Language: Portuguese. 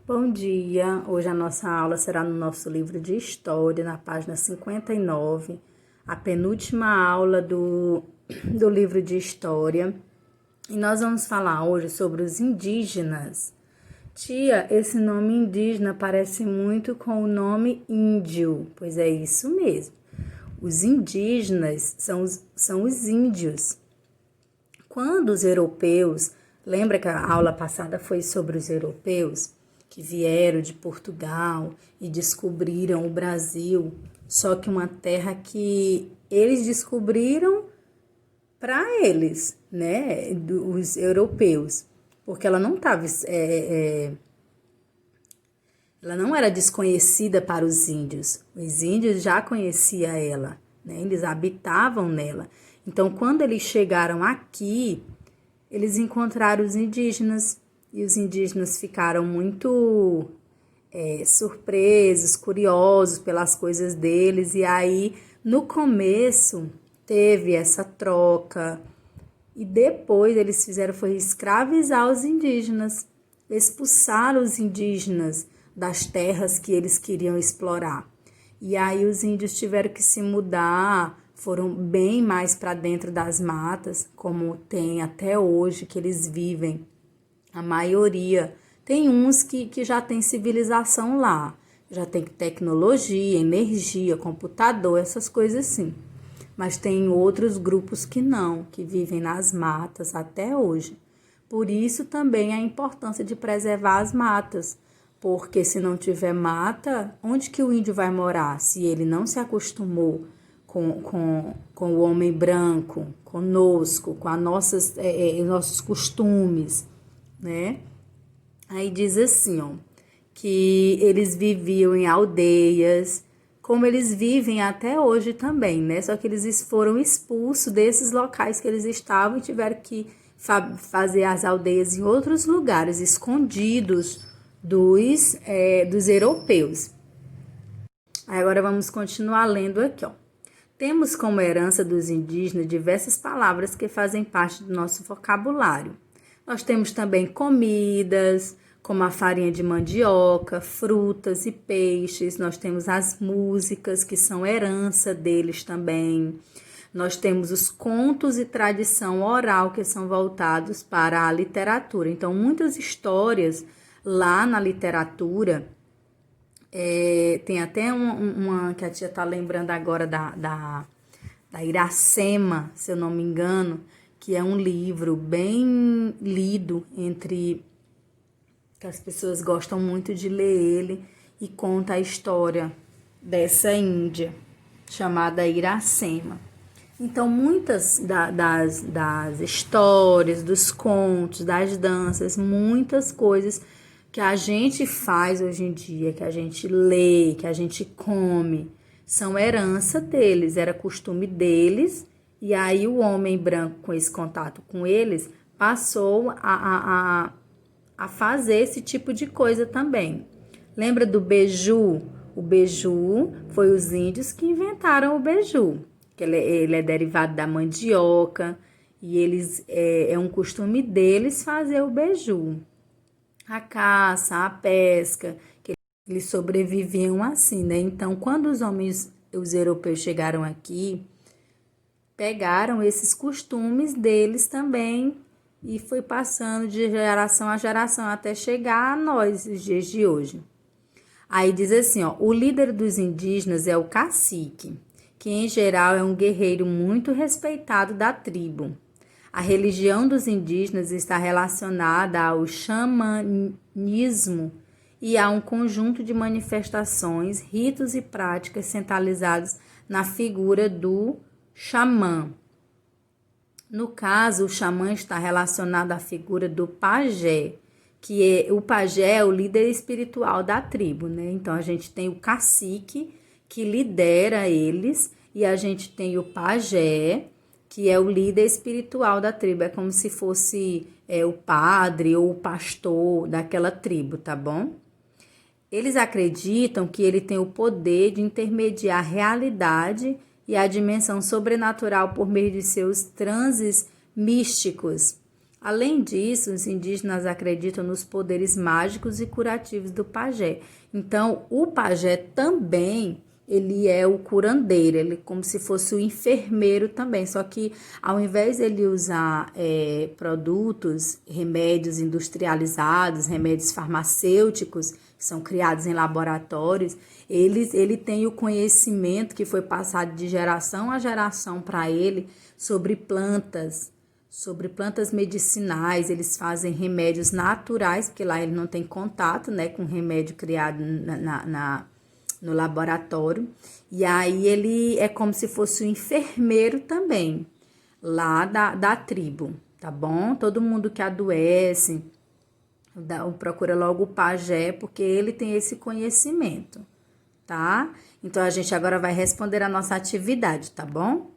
Bom dia! Hoje a nossa aula será no nosso livro de História, na página 59, a penúltima aula do livro de História. E nós vamos falar hoje sobre os indígenas. Tia, esse nome indígena parece muito com o nome índio, pois é isso mesmo. Os indígenas são os índios. Quando os europeus, lembra que a aula passada foi sobre os europeus que vieram de Portugal e descobriram o Brasil, só que uma terra que eles descobriram para eles, né, os europeus, porque ela não estava, ela não era desconhecida para os índios já conheciam ela, né, eles habitavam nela. Então, quando eles chegaram aqui, eles encontraram os indígenas e os indígenas ficaram muito surpresos, curiosos pelas coisas deles. E aí, no começo, teve essa troca. E depois eles foi escravizar os indígenas, expulsar os indígenas das terras que eles queriam explorar. E aí os índios tiveram que se mudar, foram bem mais para dentro das matas, como tem até hoje, que eles vivem. A maioria. Tem uns que já tem civilização lá, já tem tecnologia, energia, computador, essas coisas assim. Mas tem outros grupos que não, que vivem nas matas até hoje. Por isso também a importância de preservar as matas, porque se não tiver mata, onde que o índio vai morar? Se ele não se acostumou com o homem branco, conosco, com os nossos costumes, né? Aí diz assim, ó, que eles viviam em aldeias, como eles vivem até hoje também, né? Só que eles foram expulsos desses locais que eles estavam e tiveram que fazer as aldeias em outros lugares, escondidos dos europeus. Aí agora vamos continuar lendo aqui, ó. Temos como herança dos indígenas diversas palavras que fazem parte do nosso vocabulário. Nós temos também comidas, como a farinha de mandioca, frutas e peixes. Nós temos as músicas, que são herança deles também. Nós temos os contos e tradição oral, que são voltados para a literatura. Então, muitas histórias lá na literatura, tem até uma que a tia está lembrando agora da Iracema, se eu não me engano, que é um livro bem lido que as pessoas gostam muito de ler ele, e conta a história dessa índia chamada Iracema. Então, muitas das histórias, dos contos, das danças, muitas coisas que a gente faz hoje em dia, que a gente lê, que a gente come, são herança deles, era costume deles. E aí o homem branco, com esse contato com eles, passou a fazer esse tipo de coisa também. Lembra do beiju? O beiju foi os índios que inventaram o beiju, que ele é derivado da mandioca, e é um costume deles fazer o beiju. A caça, a pesca, que eles sobreviviam assim, né? Então, quando os europeus chegaram aqui, pegaram esses costumes deles também e foi passando de geração a geração até chegar a nós, os dias de hoje. Aí diz assim, ó, o líder dos indígenas é o cacique, que em geral é um guerreiro muito respeitado da tribo. A religião dos indígenas está relacionada ao xamanismo e a um conjunto de manifestações, ritos e práticas centralizados na figura do xamã. No caso, o xamã está relacionado à figura do pajé, o pajé é o líder espiritual da tribo, né? Então, a gente tem o cacique, que lidera eles, e a gente tem o pajé, que é o líder espiritual da tribo. É como se fosse o padre ou o pastor daquela tribo, tá bom? Eles acreditam que ele tem o poder de intermediar a realidade e a dimensão sobrenatural por meio de seus transes místicos. Além disso, os indígenas acreditam nos poderes mágicos e curativos do pajé. Então, o pajé também, ele é o curandeiro, ele é como se fosse o enfermeiro também, só que ao invés de ele usar produtos, remédios industrializados, remédios farmacêuticos, que são criados em laboratórios, ele tem o conhecimento que foi passado de geração a geração para ele sobre plantas medicinais. Eles fazem remédios naturais, porque lá ele não tem contato, né, com remédio criado no laboratório. E aí ele é como se fosse o enfermeiro também, lá da tribo, tá bom? Todo mundo que adoece, procura logo o pajé, porque ele tem esse conhecimento, tá? Então, a gente agora vai responder a nossa atividade, tá bom?